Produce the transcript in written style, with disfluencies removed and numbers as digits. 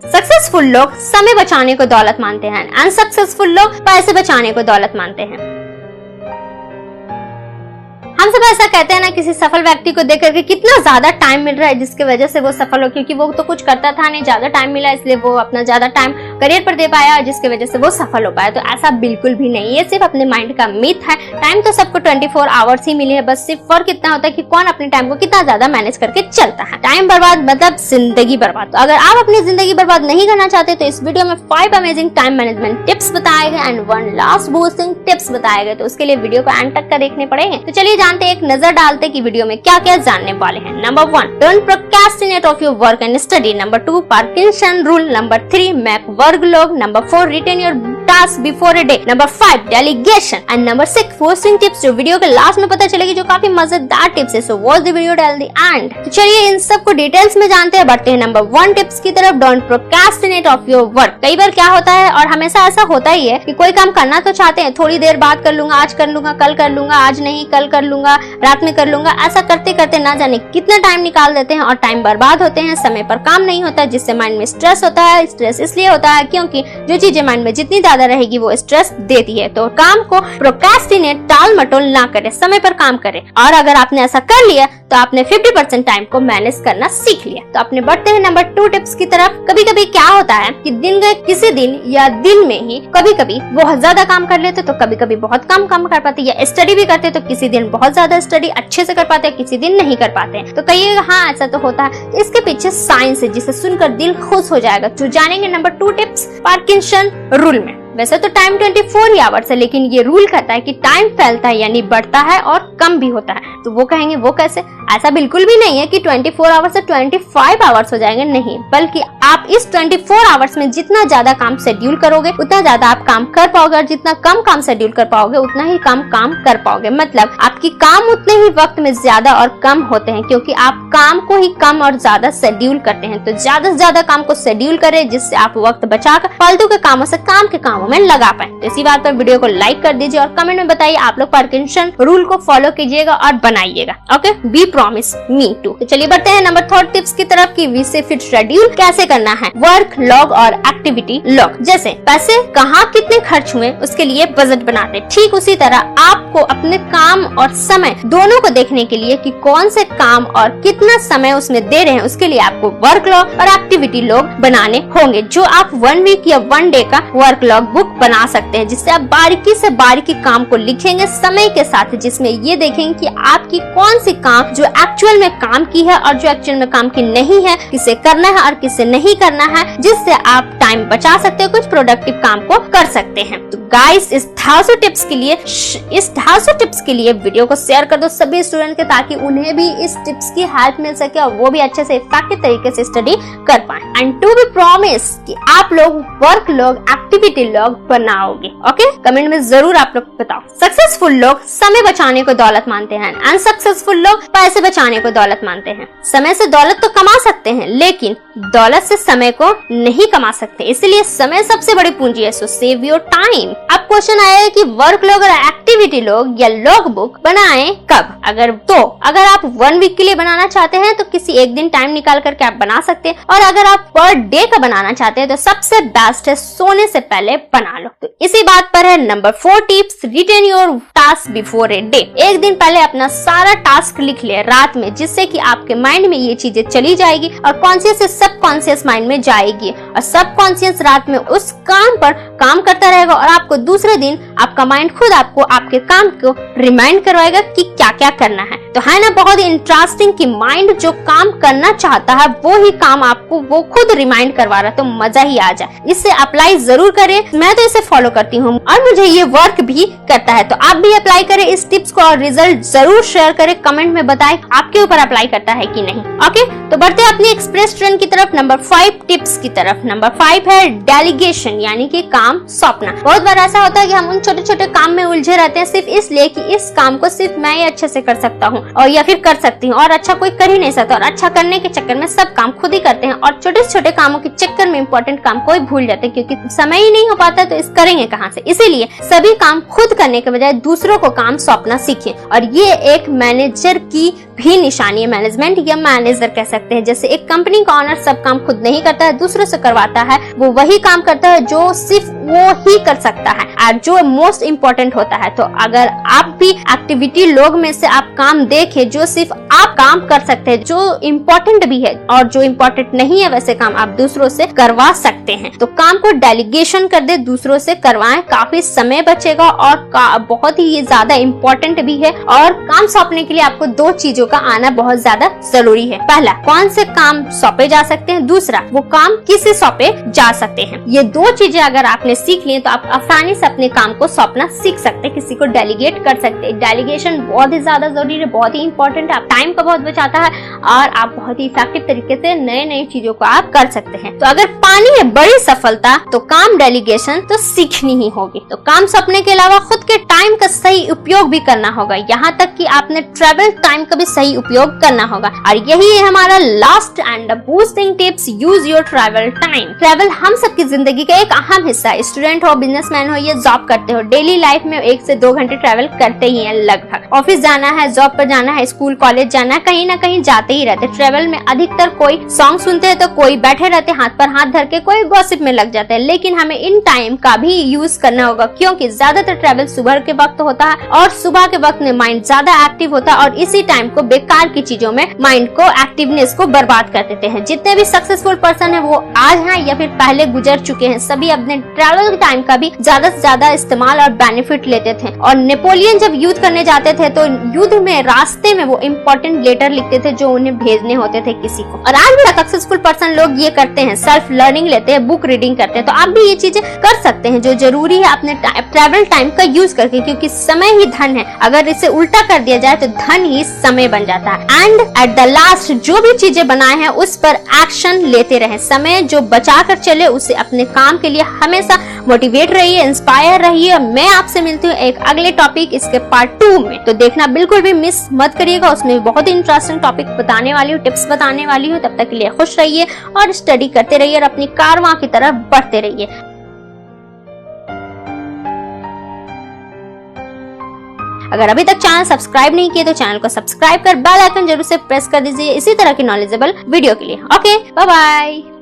Successful लोग समय बचाने को दौलत मानते हैं, अनसक्सेसफुल लोग पैसे बचाने को दौलत मानते हैं। हम सब ऐसा कहते हैं ना, किसी सफल व्यक्ति को देख करके कितना ज्यादा टाइम मिल रहा है जिसकी वजह से वो सफल हो, क्योंकि वो तो कुछ करता था नहीं, ज्यादा टाइम मिला इसलिए वो अपना ज्यादा टाइम करियर पर दे पाया जिसकी वजह से वो सफल हो पाया। तो ऐसा बिल्कुल भी नहीं है, सिर्फ अपने माइंड का मिथ है। टाइम तो सबको 24 आवर्स ही मिली है, बस सिर्फ फर्क कितना होता है कि कौन अपने टाइम को कितना ज्यादा मैनेज करके चलता है। टाइम बर्बाद मतलब जिंदगी बर्बाद। तो अगर आप अपनी जिंदगी बर्बाद नहीं करना चाहते तो इस वीडियो में 5 अमेजिंग टाइम मैनेजमेंट टिप्स बताए गए एंड 1 लास्ट बूस्टिंग टिप्स बताए गए। तो उसके लिए वीडियो को एंड तक का देखने पड़ेंगे। तो चलिए जानते हैं, एक नजर डालते कि वीडियो में क्या क्या जानने वाले हैं। Number 1, don't procrastinate of your work and study. Number 2, Parkinson rule. Number 3, map work log. Number 4, written your task before a day. Number 5, delegation and number 6, posting tips, जो वीडियो के लास्ट में पता चलेगी, जो काफी मजेदार टिप्स है। So watch the video till the end. तो चलिए इन सब को डिटेल्स में जानते हैं, बढ़ते हैं नंबर 1 टिप्स की तरफ, don't procrastinate of your work. कई बार क्या होता है, और हमेशा ऐसा होता ही है कि कोई काम करना तो चाहते हैं, थोड़ी देर बाद कर लूंगा, आज कर लूंगा, कल कर लूंगा, आज नहीं कल कर लूंगा, रात में कर लूंगा, ऐसा करते करते ना जाने कितना टाइम निकाल देते हैं और टाइम बर्बाद होते हैं, समय पर काम नहीं होता, जिससे माइंड में स्ट्रेस होता है। स्ट्रेस इसलिए होता है क्योंकि जो चीजें माइंड में जितनी ज्यादा रहेगी वो स्ट्रेस देती है। तो काम को प्रोकास्टिनेट, टाल मटोल ना करे, समय पर काम करे। और अगर आपने ऐसा कर लिया तो आपने 50% टाइम को मैनेज करना सीख लिया। तो अपने बढ़ते हैं नंबर 2 टिप्स की तरफ। कभी कभी क्या होता है कि दिन के किसी दिन या दिन में ही कभी कभी बहुत ज्यादा काम कर लेते, तो कभी कभी बहुत कम काम कर पाते, या स्टडी भी करते तो किसी दिन बहुत ज्यादा स्टडी अच्छे से कर पाते, किसी दिन नहीं कर पाते। तो कहिएगा हाँ ऐसा तो होता है। तो इसके पीछे साइंस है जिसे सुनकर दिल खुश हो जाएगा। तो जानेंगे नंबर 2 टिप्स, पार्किंसन रूल में। वैसे तो टाइम 24 ही आवर्स है, लेकिन ये रूल कहता है कि टाइम फैलता है, यानी बढ़ता है और कम भी होता है। तो वो कहेंगे वो कैसे? ऐसा बिल्कुल भी नहीं है कि 24 आवर्स से 25 आवर्स हो जाएंगे, नहीं, बल्कि आप इस 24 आवर्स में जितना ज्यादा काम शेड्यूल करोगे उतना ज्यादा आप काम कर पाओगे, और जितना कम काम शेड्यूल कर पाओगे उतना ही काम कर पाओगे। मतलब आपकी काम उतने ही वक्त में ज्यादा और कम होते हैं, क्योंकि आप काम को ही कम और ज्यादा शेड्यूल करते हैं। तो ज्यादा से ज्यादा काम को शेड्यूल करें, जिससे आप वक्त बचाकर फालतू के कामों से काम के कामों में लगा पाए। तो इसी बात पर वीडियो को लाइक कर दीजिए और कमेंट में बताइए आप लोग पार्किंसन रूल को फॉलो कीजिएगा और बनाइएगा। Okay, be promise me too. तो चलिए बढ़ते हैं नंबर 3 टिप्स की तरफ कि वी से फिट शेड्यूल कैसे करना है। वर्क लॉग और एक्टिविटी लॉग। जैसे पैसे कहाँ कितने खर्च हुए उसके लिए बजट बनाते, ठीक उसी तरह आपको अपने काम और समय दोनों को देखने के लिए कि कौन से काम और कितना समय उसमें दे रहे हैं, उसके लिए आपको वर्क लॉग और एक्टिविटी लॉग बनाने होंगे, जो आप 1 वीक या 1 डे का वर्क लॉग बुक बना सकते हैं, जिससे आप बारीकी से बारीकी काम को लिखेंगे समय के साथ, जिसमें ये देखेंगे कि आपकी कौन सी काम जो एक्चुअल में काम की है और जो एक्चुअल में काम की नहीं है, किसे करना है और किसे नहीं करना है, जिससे आप टाइम बचा सकते हो, कुछ प्रोडक्टिव काम को कर सकते हैं। तो गाइस इस 250 टिप्स के लिए वीडियो को शेयर कर दो सभी स्टूडेंट के, ताकि उन्हें भी इस टिप्स की हेल्प मिल सके और वो भी अच्छे से इफेक्टिव तरीके से स्टडी कर पाए। एंड टू बी प्रॉमिस कि आप लोग वर्क लॉग, एक्टिविटी लॉग बनाओगे। ओके, कमेंट में जरूर आप लोग बताओ। सक्सेसफुल लोग समय बचाने को दौलत मानते हैं, अनसक्सेसफुल लोग पैसे बचाने को दौलत मानते हैं। समय से दौलत तो कमा सकते हैं, लेकिन दौलत से समय को नहीं कमा सकते, इसलिए समय सबसे बड़ी पूंजी है। सो सेव योर टाइम। अब क्वेश्चन आया कि वर्क लॉग और एक्टिविटी लॉग या लॉग बुक बनाएं कब? अगर आप 1 वीक के लिए बनाना चाहते हैं तो किसी एक दिन टाइम निकाल करके आप बना सकते हैं, और अगर आप पर डे का बनाना चाहते हैं तो सबसे बेस्ट है सोने से पहले बना लो। तो इसी बात पर है number 4 tips, written your task before a day. एक दिन पहले अपना सारा टास्क लिख ले रात में, जिससे कि आपके माइंड में ये चीजें चली जाएगी और कॉन्शियस से सब कॉन्शियस माइंड में जाएगी, और सब कॉन्शियस रात में उस काम पर काम करता रहेगा, और आपको दूसरे दिन आपका माइंड खुद आपको आपके काम को रिमाइंड करवाएगा कि क्या क्या करना है। तो है ना बहुत ही इंटरेस्टिंग कि माइंड जो काम करना चाहता है वो ही काम आपको वो खुद रिमाइंड करवा रहा है, तो मजा ही आ जाए। इससे अप्लाई जरूर करें, मैं तो इसे फॉलो करती हूँ और मुझे ये वर्क भी करता है। तो आप भी अप्लाई करें इस टिप्स को और रिजल्ट जरूर शेयर करें, कमेंट में बताएं आपके ऊपर अप्लाई करता है कि नहीं। ओके, तो बढ़ते हैं अपनी एक्सप्रेस ट्रेन की तरफ, नंबर 5 टिप्स की तरफ। नंबर 5 है डेलीगेशन, यानी कि काम सौंपना। बहुत बार ऐसा होता है कि हम उन छोटे छोटे काम में उलझे रहते हैं सिर्फ इसलिए कि इस काम को सिर्फ मैं ही अच्छे से कर सकता हूँ और या फिर कर सकती हूँ, और अच्छा कोई कर ही नहीं सकता, और अच्छा करने के चक्कर में सब काम खुद ही करते हैं, और छोटे छोटे कामों के चक्कर में इंपॉर्टेंट काम को भूल जाते हैं, क्योंकि समय ही नहीं हो पाता है तो इस करेंगे कहाँ से। इसीलिए सभी काम खुद करने के बजाय दूसरों को काम सौंपना सीखें, और ये एक मैनेजर की भी निशानी है। मैनेजमेंट या मैनेजर कह सकते हैं। जैसे एक कंपनी का ऑनर सब काम खुद नहीं करता है, दूसरों से करवाता है, वो वही काम करता है जो सिर्फ वो ही कर सकता है और जो मोस्ट इम्पोर्टेंट होता है। तो अगर आप भी एक्टिविटी लोग में से आप काम देखें जो सिर्फ आप काम कर सकते हैं, जो इम्पोर्टेंट भी है और जो इम्पोर्टेंट नहीं है वैसे काम आप दूसरों से करवा सकते हैं, तो काम को डेलीगेशन कर दे, दूसरों से करवाएं, काफी समय बचेगा और बहुत ही ये ज्यादा इम्पोर्टेंट भी है। और काम सौंपने के लिए आपको दो चीजों का आना बहुत ज्यादा जरूरी है। पहला, कौन से काम सौंपे जा सकते हैं, दूसरा वो काम किसे सौंपे जा सकते हैं। ये दो चीजें अगर आपने सीख ली तो आप आसानी से अपने काम को सौंपना सीख सकते हैं, किसी को डेलीगेट कर सकते हैं। डेलीगेशन बहुत ही ज्यादा जरूरी है, बहुत ही इंपॉर्टेंट है, आप टाइम का बहुत बचाता है और आप बहुत ही इफेक्टिव तरीके से नए नए चीजों को आप कर सकते हैं। तो अगर पानी है बड़ी सफलता तो काम डेलीगेशन तो सीखनी ही होगी। तो काम सौंपने के अलावा खुद के टाइम का सही उपयोग भी करना होगा, यहाँ तक कि आपने ट्रेवल टाइम का भी सही उपयोग करना होगा। और यही है हमारा last and boosting tips, use your travel time. Travel हम सबकी जिंदगी का एक अहम हिस्सा है। स्टूडेंट हो, बिजनेसमैन हो या जॉब करते हो, डेली लाइफ में 1 से 2 घंटे ट्रेवल करते ही हैं लगभग। ऑफिस जाना है, जॉब पर जाना है, स्कूल कॉलेज जाना है, कहीं ना कहीं जाते ही रहते। ट्रेवल में अधिकतर कोई सॉन्ग सुनते हैं तो कोई बैठे रहते हाथ पर हाथ धर के, कोई गॉसिप में लग जाते हैं। लेकिन हमें इन टाइम का भी यूज करना होगा, क्योंकि ज्यादातर ट्रेवल सुबह के वक्त होता है और सुबह के वक्त में माइंड ज्यादा एक्टिव होता है और इसी टाइम को बेकार की चीजों में माइंड को, एक्टिवनेस को बर्बाद कर देते हैं। जितने भी सक्सेसफुल पर्सन है वो आज हैं या फिर पहले गुजर चुके हैं, सभी अपने ट्रेवल टाइम का भी ज्यादा से ज्यादा इस्तेमाल और बेनिफिट लेते थे। और नेपोलियन जब युद्ध करने जाते थे तो युद्ध में रास्ते में वो इम्पोर्टेंट लेटर लिखते थे जो उन्हें भेजने होते थे किसी को। और आज भी सक्सेसफुल पर्सन लोग ये करते हैं, सेल्फ लर्निंग लेते हैं, बुक रीडिंग करते हैं। तो आप भी ये चीजें कर सकते हैं जो जरूरी है अपने ट्रेवल टाइम का यूज करके, क्योंकि समय ही धन है। अगर इसे उल्टा कर दिया जाए तो धन ही समय बन जाता है। एंड एट द लास्ट जो भी चीजें बनाए हैं उस पर एक्शन लेते रहे। समय जो बचा कर चले उसे अपने काम के लिए हमेशा मोटिवेट रहिए, इंस्पायर रहिए। मैं आपसे मिलती हूँ एक अगले टॉपिक, इसके पार्ट 2 में। तो देखना बिल्कुल भी मिस मत करिएगा, उसमें बहुत ही इंटरेस्टिंग टॉपिक बताने वाली हूँ, टिप्स बताने वाली हूँ। तब तक के लिए खुश रहिए और स्टडी करते रहिए और अपनी कारवां की तरफ बढ़ते रहिए। अगर अभी तक चैनल सब्सक्राइब नहीं किए तो चैनल को सब्सक्राइब कर बेल आइकन जरूर से प्रेस कर दीजिए इसी तरह की नॉलेजेबल वीडियो के लिए। Okay, bye bye.